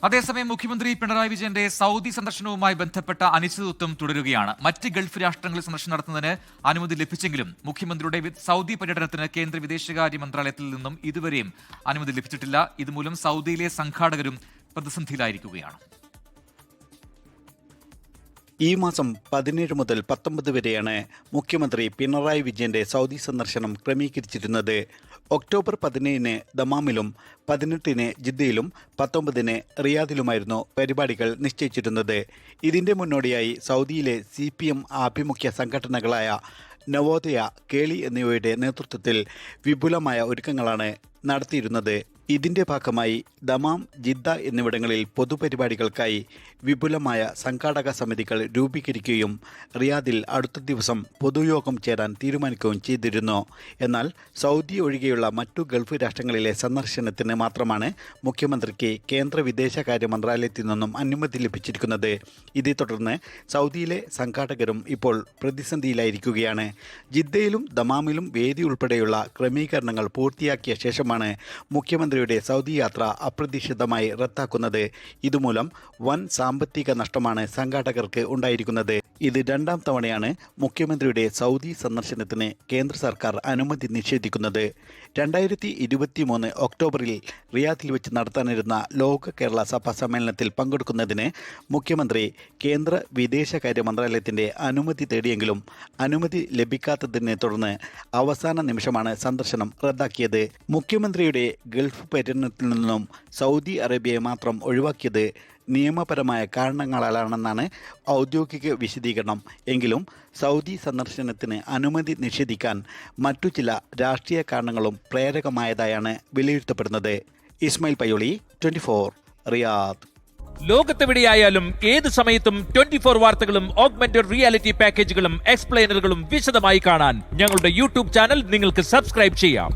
അതേസമയം മുഖ്യമന്ത്രി പിണറായി വിജയന്റെ സൗദി സന്ദർശനവുമായി ബന്ധപ്പെട്ട അനിശ്ചിതത്വം തുടരുകയാണ്. മറ്റ് ഗൾഫ് രാഷ്ട്രങ്ങളിൽ സന്ദർശനം നടത്തുന്നതിന് അനുമതി ലഭിച്ചെങ്കിലും മുഖ്യമന്ത്രിയുടെ സൗദി പര്യടനത്തിന് കേന്ദ്ര വിദേശകാര്യ മന്ത്രാലയത്തിൽ നിന്നും ഇതുവരെയും അനുമതി ലഭിച്ചിട്ടില്ല. ഇതുമൂലം സൗദിയിലെ സംഘാടകരും പ്രതിസന്ധിയിലായിരിക്കുകയാണ്. ഈ മാസം 17 മുതൽ 19 വരെയാണ് മുഖ്യമന്ത്രി പിണറായി വിജയന്റെ സൗദി സന്ദർശനം ക്രമീകരിച്ചിരുന്നത്. ഒക്ടോബർ 17-ന് ദമാമിലും 18-ന് ജിദ്ദയിലും 19-ന് റിയാദിലുമായിരുന്നു പരിപാടികൾ നിശ്ചയിച്ചിരുന്നത്. ഇതിന്റെ മുന്നോടിയായി സൗദിയിലെ CPM ആഭിമുഖ്യ സംഘടനകളായ നവോദയ, കേളി എന്നിവയുടെ നേതൃത്വത്തിൽ വിപുലമായ ഒരുക്കങ്ങളാണ് നടത്തിയിരുന്നത്. ഇതിന്റെ ഭാഗമായി ദമാം, ജിദ്ദ എന്നിവിടങ്ങളിൽ പൊതുപരിപാടികൾക്കായി വിപുലമായ സംഘാടക സമിതികൾ രൂപീകരിക്കുകയും റിയാദിൽ അടുത്ത ദിവസം പൊതുയോഗം ചേരാൻ തീരുമാനിക്കുകയും ചെയ്തിരുന്നു. എന്നാൽ സൗദി ഒഴികെയുള്ള മറ്റു ഗൾഫ് രാഷ്ട്രങ്ങളിലെ സന്ദർശനത്തിന് മാത്രമാണ് മുഖ്യമന്ത്രിക്ക് കേന്ദ്ര വിദേശകാര്യ മന്ത്രാലയത്തിൽ നിന്നും അനുമതി ലഭിച്ചിരിക്കുന്നത്. ഇതേ തുടർന്ന് സൗദിയിലെ സംഘാടകരും ഇപ്പോൾ പ്രതിസന്ധിയിലായിരിക്കുകയാണ്. ജിദ്ദയിലും ദമാമിലും വേദി ഉൾപ്പെടെയുള്ള ക്രമീകരണങ്ങൾ പൂർത്തിയാക്കിയ ശേഷമാണ് മുഖ്യമന്ത്രിയുടെ സൗദി യാത്ര അപ്രതീക്ഷിതമായി റദ്ദാക്കുന്നത്. ഇതുമൂലം വൻ സാമ്പത്തിക നഷ്ടമാണ് സംഘാടകർക്ക് ഉണ്ടായിരിക്കുന്നത്. ഇത് 2ാം തവണയാണ് മുഖ്യമന്ത്രിയുടെ സൗദി സന്ദർശനത്തിന് കേന്ദ്ര സർക്കാർ അനുമതി നിഷേധിക്കുന്നത്. 2023 ഒക്ടോബറിൽ റിയാദിൽ വെച്ച് നടത്താനിരുന്ന ലോക കേരള സഭാ സമ്മേളനത്തിൽ പങ്കെടുക്കുന്നതിന് മുഖ്യമന്ത്രി കേന്ദ്ര വിദേശകാര്യ മന്ത്രാലയത്തിന്റെ അനുമതി തേടിയെങ്കിലും അനുമതി ലഭിക്കാത്തതിനെ തുടർന്ന് അവസാന നിമിഷമാണ് സന്ദർശനം റദ്ദാക്കിയത്. മുഖ്യമന്ത്രിയുടെ ഗൾഫ് പര്യടനത്തിൽ നിന്നും സൗദി അറേബ്യയെ മാത്രം ഒഴിവാക്കിയത് നിയമപരമായ കാരണങ്ങളാലാണെന്നാണ് ഔദ്യോഗിക വിശദീകരണം. എങ്കിലും സൗദി സന്ദർശനത്തിന് അനുമതി നിഷേധിക്കാൻ മറ്റു ചില രാഷ്ട്രീയ കാരണങ്ങളും പ്രേരകമായതായാണ് വിലയിരുത്തപ്പെടുന്നത്. ഇസ്മായിൽ പയ്യോളി, 24 റിയാദ്. ലോകത്തെവിടെയായാലും ഏത് സമയത്തും 24 വാർത്തകളും ഓഗ്മെന്റഡ് റിയാലിറ്റി പാക്കേജുകളും എക്സ്പ്ലെയിനറുകളും വിശദമായി കാണാൻ ഞങ്ങളുടെ യൂട്യൂബ് ചാനൽ നിങ്ങൾക്ക് സബ്സ്ക്രൈബ് ചെയ്യാം.